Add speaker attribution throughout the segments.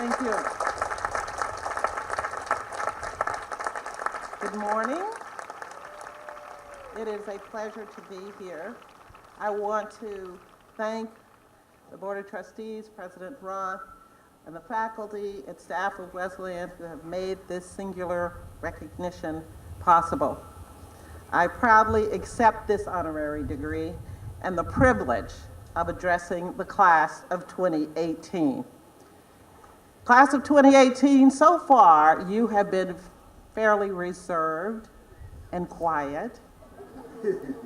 Speaker 1: Thank you. Good morning. It is a pleasure to be here. I want to thank the Board of Trustees, President Roth, and the faculty and staff of Wesleyan who have made this singular recognition possible. I proudly accept this honorary degree and the privilege of addressing the class of 2018. Class of 2018, so far, you have been fairly reserved and quiet,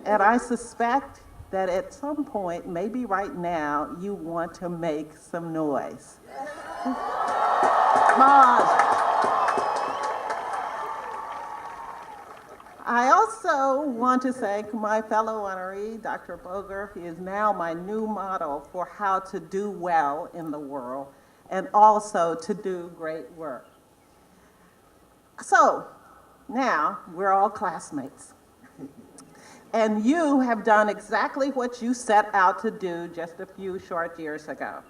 Speaker 1: and I suspect that at some point, maybe right now, you want to make some noise. Come on. I also want to thank my fellow honoree, Dr. Boger. He is now my new model for how to do well in the world and also to do great work. So now we're all classmates. And you have done exactly what you set out to do just a few short years ago.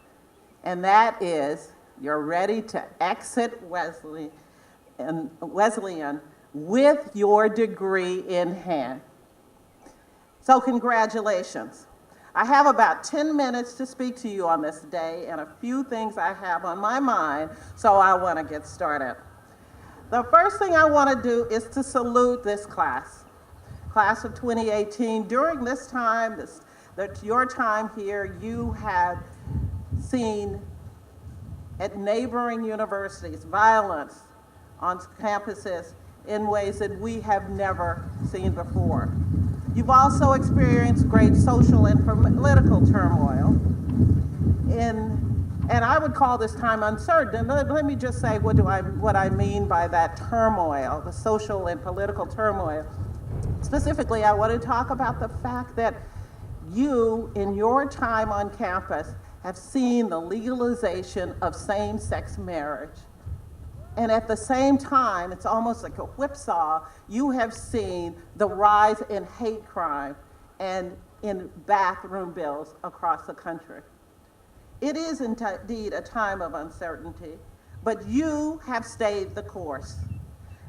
Speaker 1: And that is, you're ready to exit Wesleyan with your degree in hand. So congratulations. I have about 10 minutes to speak to you on this day and a few things I have on my mind, so I want to get started. The first thing I want to do is to salute this class of 2018. During this time, your time here, you have seen at neighboring universities violence on campuses in ways that we have never seen before. You've also experienced great social and political turmoil. And I would call this time uncertain. And let me just say what I mean by that turmoil, the social and political turmoil. Specifically, I want to talk about the fact that you, in your time on campus, have seen the legalization of same-sex marriage. And at the same time, it's almost like a whipsaw, you have seen the rise in hate crime and in bathroom bills across the country. It is indeed a time of uncertainty, but you have stayed the course.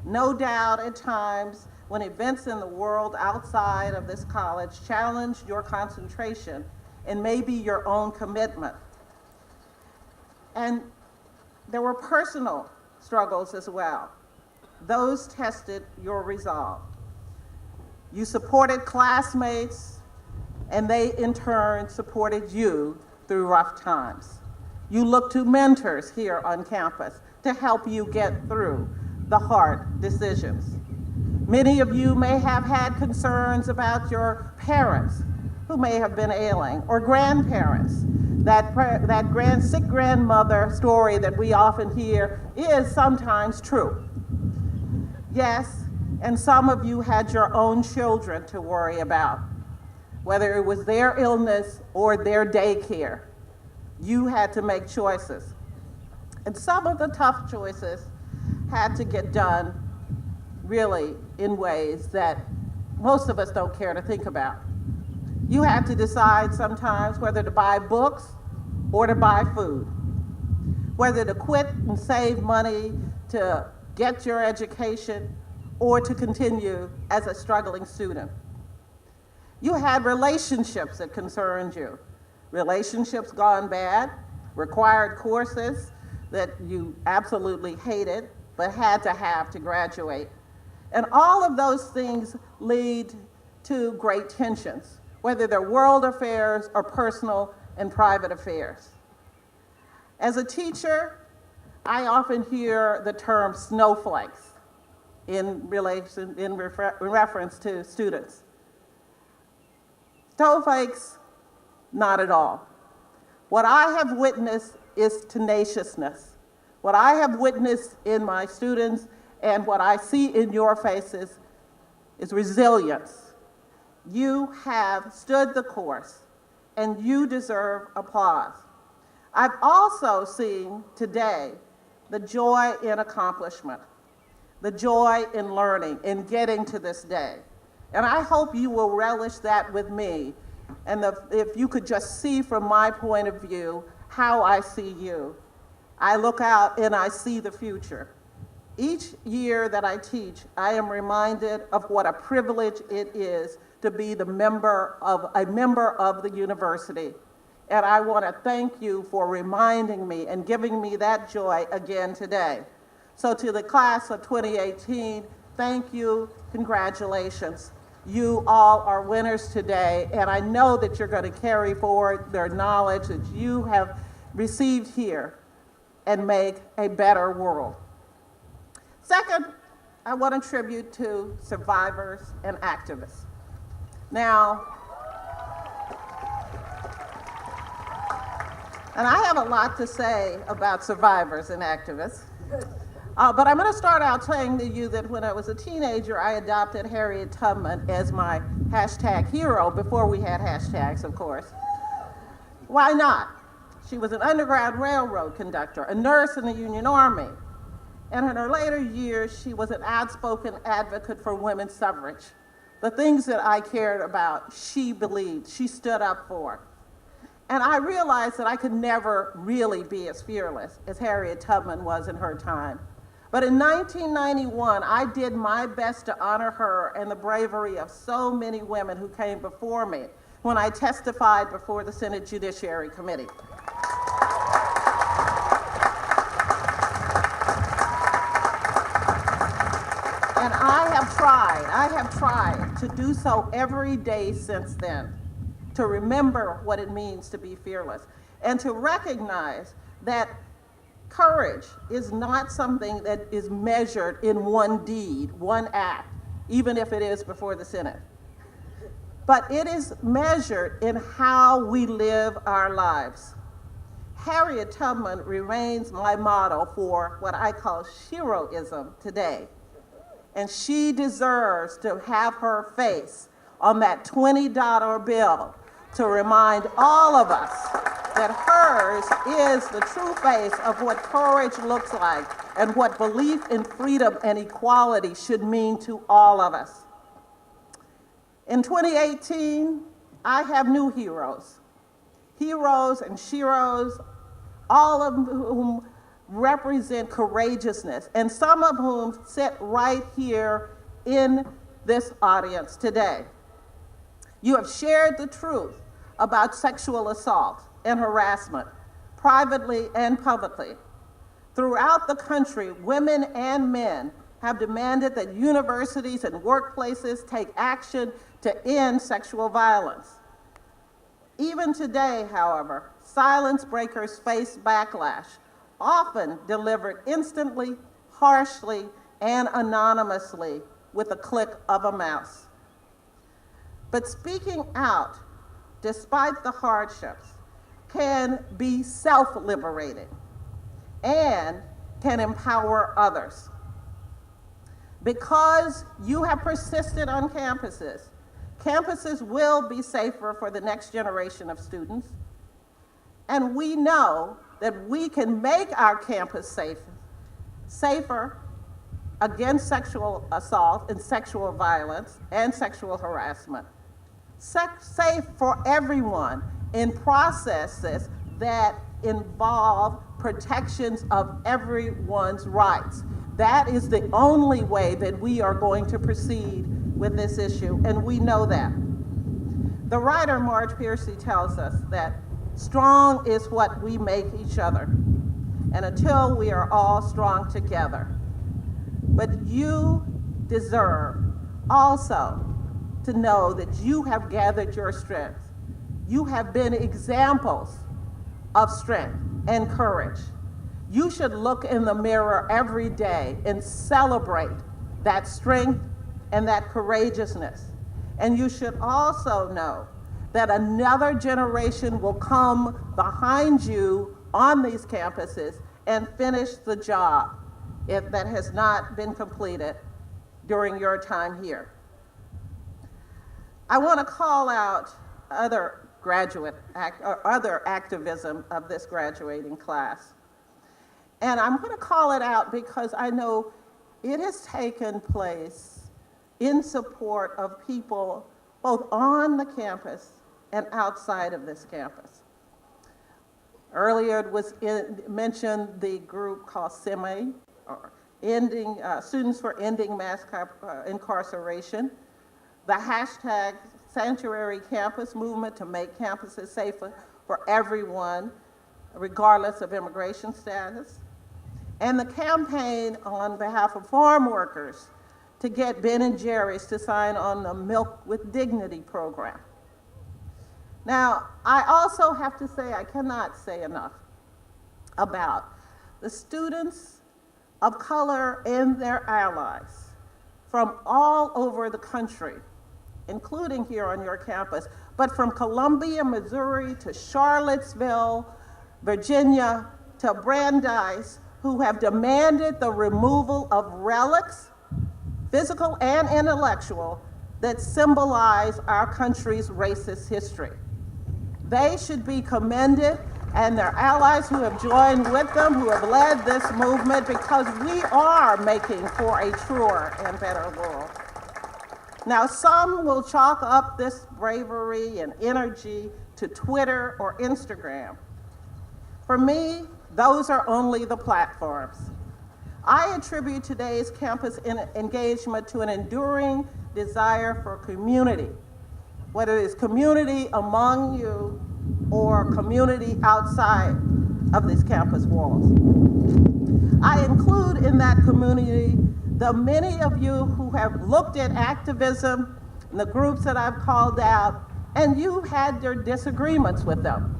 Speaker 1: No doubt at times when events in the world outside of this college challenged your concentration and maybe your own commitment. And there were personal struggles as well. Those tested your resolve. You supported classmates, and they in turn supported you through rough times. You looked to mentors here on campus to help you get through the hard decisions. Many of you may have had concerns about your parents who may have been ailing, or grandparents. That sick grandmother story that we often hear is sometimes true. Yes, and some of you had your own children to worry about, whether it was their illness or their daycare. You had to make choices. And some of the tough choices had to get done really in ways that most of us don't care to think about. You had to decide sometimes whether to buy books or to buy food, whether to quit and save money to get your education or to continue as a struggling student. You had relationships that concerned you, relationships gone bad, required courses that you absolutely hated but had to have to graduate. And all of those things lead to great tensions, whether they're world affairs or personal and private affairs. As a teacher, I often hear the term snowflakes in reference to students. Snowflakes, not at all. What I have witnessed is tenaciousness. What I have witnessed in my students and what I see in your faces is resilience. You have stood the course, and you deserve applause. I've also seen today the joy in accomplishment, the joy in learning, in getting to this day. And I hope you will relish that with me, and if you could just see from my point of view how I see you. I look out and I see the future. Each year that I teach, I am reminded of what a privilege it is to be a member of the university. And I want to thank you for reminding me and giving me that joy again today. So to the class of 2018, thank you, congratulations. You all are winners today, and I know that you're going to carry forward their knowledge that you have received here and make a better world. Second, I want to tribute to survivors and activists. Now, and I have a lot to say about survivors and activists, but I'm going to start out saying to you that when I was a teenager, I adopted Harriet Tubman as my hashtag hero before we had hashtags, of course. Why not? She was an Underground Railroad conductor, a nurse in the Union Army, and in her later years, she was an outspoken advocate for women's suffrage. The things that I cared about, she believed, she stood up for. And I realized that I could never really be as fearless as Harriet Tubman was in her time. But in 1991, I did my best to honor her and the bravery of so many women who came before me when I testified before the Senate Judiciary Committee. And I have tried to do so every day since then, to remember what it means to be fearless and to recognize that courage is not something that is measured in one deed, one act, even if it is before the Senate. But it is measured in how we live our lives. Harriet Tubman remains my model for what I call sheroism today. And she deserves to have her face on that $20 bill to remind all of us that hers is the true face of what courage looks like and what belief in freedom and equality should mean to all of us. In 2018, I have new heroes and sheroes, all of whom represent courageousness, and some of whom sit right here in this audience today. You have shared the truth about sexual assault and harassment, privately and publicly. Throughout the country, women and men have demanded that universities and workplaces take action to end sexual violence. Even today, however, silence breakers face backlash, often delivered instantly, harshly, and anonymously with a click of a mouse. But speaking out, despite the hardships, can be self-liberating and can empower others. Because you have persisted on campuses, campuses will be safer for the next generation of students, and we know that we can make our campus safer against sexual assault and sexual violence and sexual harassment. Safe for everyone in processes that involve protections of everyone's rights. That is the only way that we are going to proceed with this issue, and we know that. The writer Marge Piercy tells us that strong is what we make each other, and until we are all strong together. But you deserve also to know that you have gathered your strength. You have been examples of strength and courage. You should look in the mirror every day and celebrate that strength and that courageousness. And you should also know that another generation will come behind you on these campuses and finish the job that has not been completed during your time here. I want to call out other activism of this graduating class. And I'm going to call it out because I know it has taken place in support of people both on the campus and outside of this campus. Earlier it was mentioned the group called SEME, or Students for Ending Mass Incarceration, the hashtag Sanctuary Campus movement to make campuses safer for everyone, regardless of immigration status, and the campaign on behalf of farm workers to get Ben and Jerry's to sign on the Milk with Dignity program. Now, I also have to say, I cannot say enough about the students of color and their allies from all over the country, including here on your campus, but from Columbia, Missouri to Charlottesville, Virginia to Brandeis, who have demanded the removal of relics, physical and intellectual, that symbolize our country's racist history. They should be commended, and their allies who have joined with them, who have led this movement, because we are making for a truer and better world. Now, some will chalk up this bravery and energy to Twitter or Instagram. For me, those are only the platforms. I attribute today's campus engagement to an enduring desire for community, whether it's community among you or community outside of these campus walls. I include in that community the many of you who have looked at activism and the groups that I've called out, and you had your disagreements with them.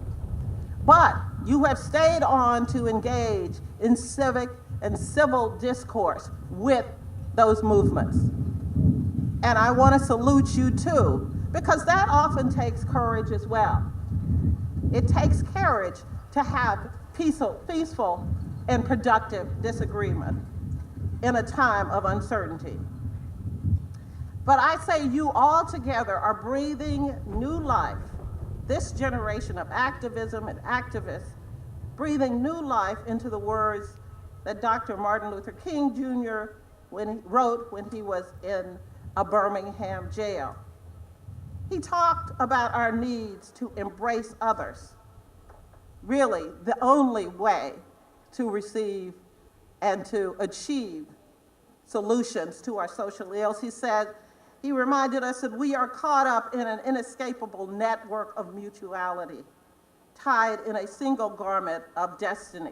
Speaker 1: But you have stayed on to engage in civic and civil discourse with those movements. And I want to salute you too, because that often takes courage as well. It takes courage to have peaceful and productive disagreement in a time of uncertainty. But I say you all together are breathing new life, this generation of activism and activists, breathing new life into the words that Dr. Martin Luther King Jr. wrote when he was in a Birmingham jail. He talked about our needs to embrace others, really the only way to receive and to achieve solutions to our social ills. He reminded us that we are caught up in an inescapable network of mutuality, tied in a single garment of destiny.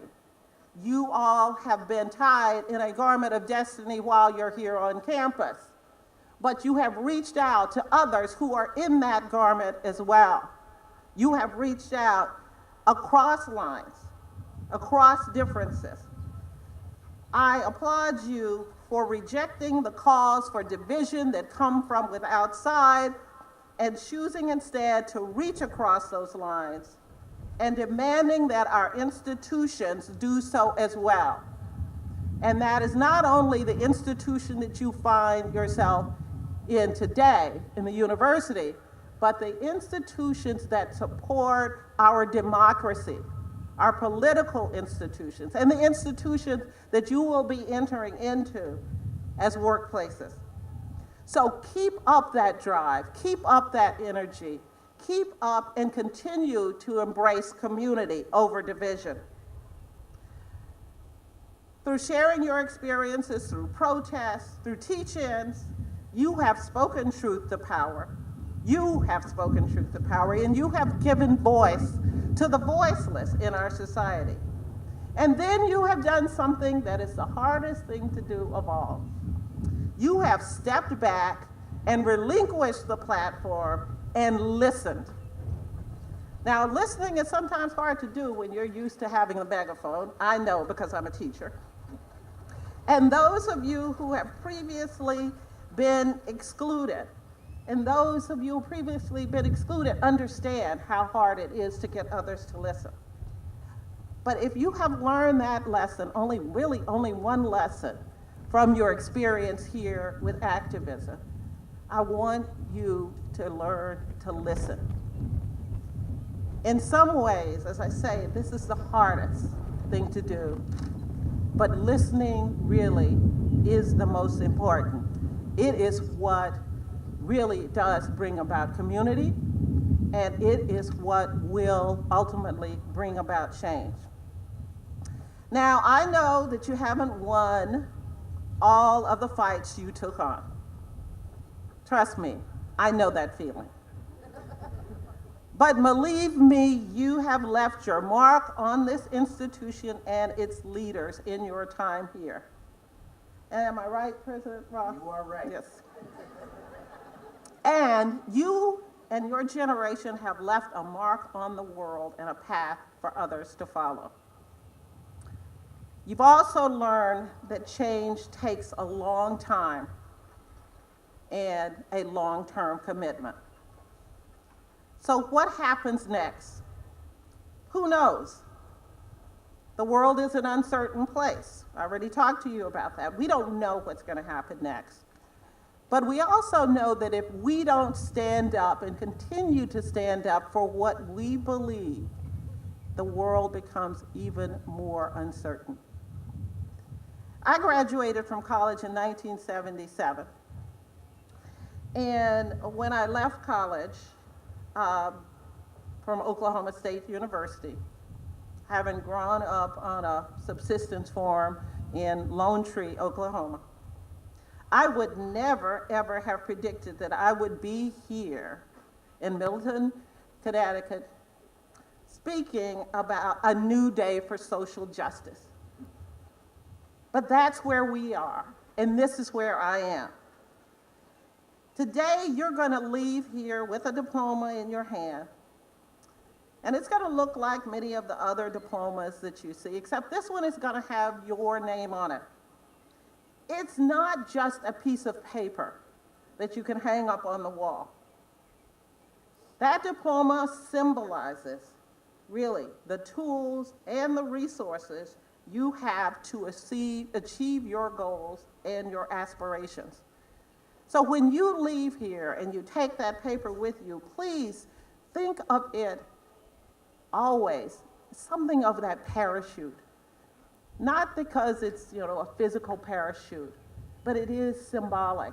Speaker 1: You all have been tied in a garment of destiny while you're here on campus, but you have reached out to others who are in that garment as well. You have reached out across lines, across differences. I applaud you for rejecting the calls for division that come from outside and choosing instead to reach across those lines and demanding that our institutions do so as well. And that is not only the institution that you find yourself in today in the university, but the institutions that support our democracy, our political institutions, and the institutions that you will be entering into as workplaces. So keep up that drive, keep up that energy, keep up and continue to embrace community over division. Through sharing your experiences, through protests, through teach-ins, you have spoken truth to power. You have spoken truth to power, and you have given voice to the voiceless in our society. And then you have done something that is the hardest thing to do of all. You have stepped back and relinquished the platform and listened. Now, listening is sometimes hard to do when you're used to having a megaphone. I know, because I'm a teacher. And those of you who have previously been excluded, and those of you who previously been excluded understand how hard it is to get others to listen. But if you have learned that lesson, only one lesson from your experience here with activism, I want you to learn to listen. In some ways, as I say, this is the hardest thing to do, but listening really is the most important. It is what really does bring about community, and it is what will ultimately bring about change. Now, I know that you haven't won all of the fights you took on. Trust me, I know that feeling. But believe me, you have left your mark on this institution and its leaders in your time here. And am I right, President Ross?
Speaker 2: You are right.
Speaker 1: Yes. And you and your generation have left a mark on the world and a path for others to follow. You've also learned that change takes a long time and a long-term commitment. So what happens next? Who knows? The world is an uncertain place. I already talked to you about that. We don't know what's going to happen next. But we also know that if we don't stand up and continue to stand up for what we believe, the world becomes even more uncertain. I graduated from college in 1977. And when I left college from Oklahoma State University, having grown up on a subsistence farm in Lone Tree, Oklahoma, I would never, ever have predicted that I would be here in Milton, Connecticut, speaking about a new day for social justice. But that's where we are, and this is where I am. Today, you're going to leave here with a diploma in your hand, and it's going to look like many of the other diplomas that you see, except this one is going to have your name on it. It's not just a piece of paper that you can hang up on the wall. That diploma symbolizes, really, the tools and the resources you have to achieve your goals and your aspirations. So when you leave here and you take that paper with you, please think of it always something of that parachute. Not because it's, a physical parachute, but it is symbolic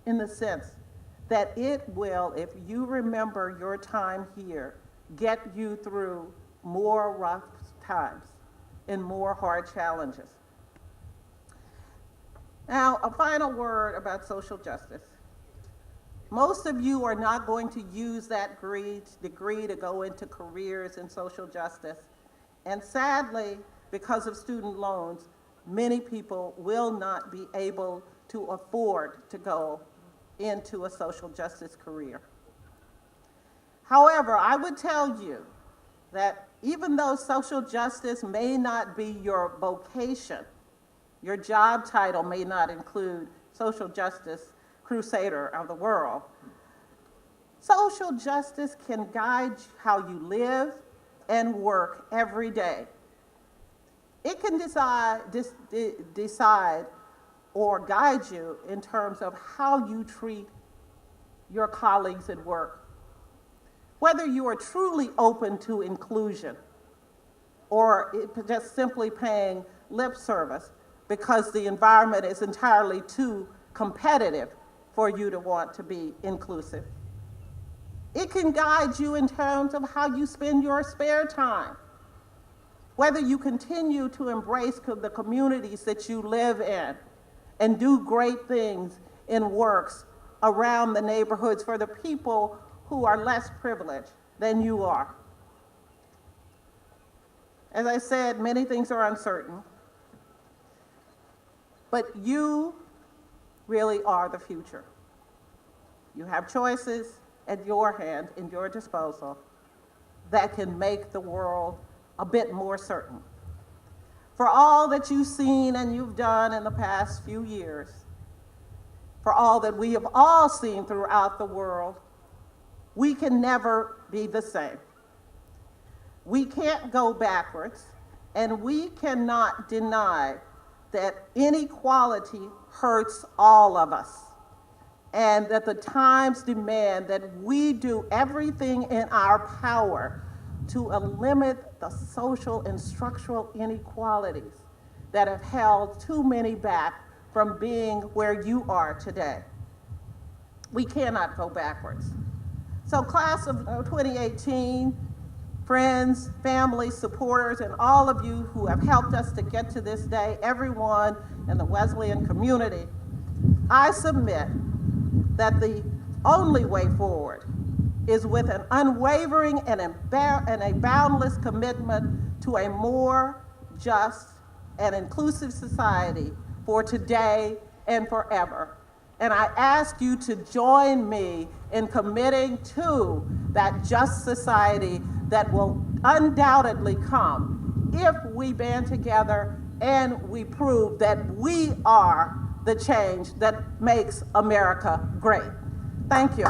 Speaker 1: in the sense that it will, if you remember your time here, get you through more rough times and more hard challenges. Now, a final word about social justice. Most of you are not going to use that degree to go into careers in social justice. And sadly, because of student loans, many people will not be able to afford to go into a social justice career. However, I would tell you that even though social justice may not be your vocation, your job title may not include social justice crusader of the world, social justice can guide how you live and work every day. It can decide or guide you in terms of how you treat your colleagues at work. Whether you are truly open to inclusion or just simply paying lip service because the environment is entirely too competitive for you to want to be inclusive. It can guide you in terms of how you spend your spare time. Whether you continue to embrace the communities that you live in and do great things in works around the neighborhoods for the people who are less privileged than you are. As I said, many things are uncertain, but you really are the future. You have choices at your hand, in your disposal, that can make the world a bit more certain. For all that you've seen and you've done in the past few years, for all that we have all seen throughout the world, we can never be the same. We can't go backwards, and we cannot deny that inequality hurts all of us, and that the times demand that we do everything in our power to eliminate the social and structural inequalities that have held too many back from being where you are today. We cannot go backwards. So class of 2018, friends, family, supporters, and all of you who have helped us to get to this day, everyone in the Wesleyan community, I submit that the only way forward is with an unwavering and a boundless commitment to a more just and inclusive society for today and forever. And I ask you to join me in committing to that just society that will undoubtedly come if we band together and we prove that we are the change that makes America great. Thank you.